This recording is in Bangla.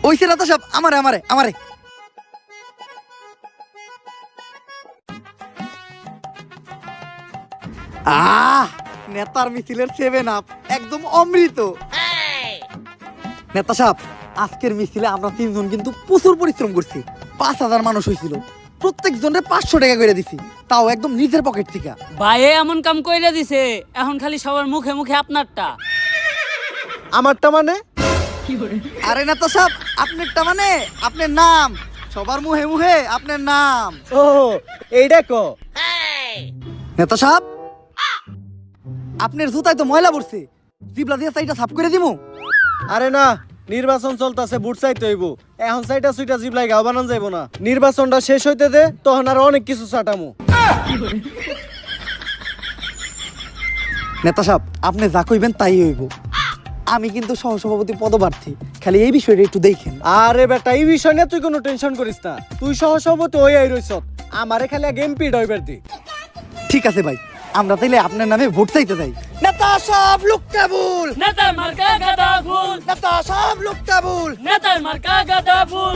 হইছে নেতা সাহেব, আমারে আমারে আমারে নেতার মিছিলের 7 আপ একদম অমৃত। নেতা সাহেব, আজকের মিছিলে আমরা 3 জন কিন্তু প্রচুর পরিশ্রম করছি। 5,000 মানুষ হয়েছিল, প্রত্যেক জনের 500 টাকা করে দিছি, তাও একদম নিজের পকেট থেকে। ভাই এমন কাম কইরা দিছে, এখন খালি সবার মুখে মুখে আপনারটা। আমারটা মানে? আরে নেতা সাহেব, আপনারটা মানে আপনার নাম, সবার মুহে মুহে আপনার নাম। ও এইটা কো। নেতা সাহেব, আপনার জুতায় তো ময়লা পড়ছে, জিবলা দিয়ে সাইডটা সাফ করে দিমু। আরে না, নির্বাচন চলতেছে, বুট চাইতে হইব। এখন সাইটা সুইটা জিবলাই গাও বানান যাইব না। নির্বাচনটা শেষ হইতে দে, তখন আর অনেক কিছু চাটামু। নেতা সাহেব, আপনি যা কইবেন তাই হইব। আমি কিন্তু সহসভাপতি পদপ্রার্থী, খালি এই বিষয়টা একটু দেখেন। আরে বেটা, এই বিষয় নিয়ে তুই কোনো টেনশন করিস না। তুই সহসভাপতি হই আই রইছ, আমারে খালি আগে এমপি ডইবার দি। ঠিক আছে ভাই, আমরা তাইলে আপনার নামে ভোট চাইতে যাই। নেতা সাহেব লোক কাবুল, নেতার মার্কা গাদা ফুল, নেতা সাহেব লোক কাবুল। নেতার মার্কা গাদা ফুল।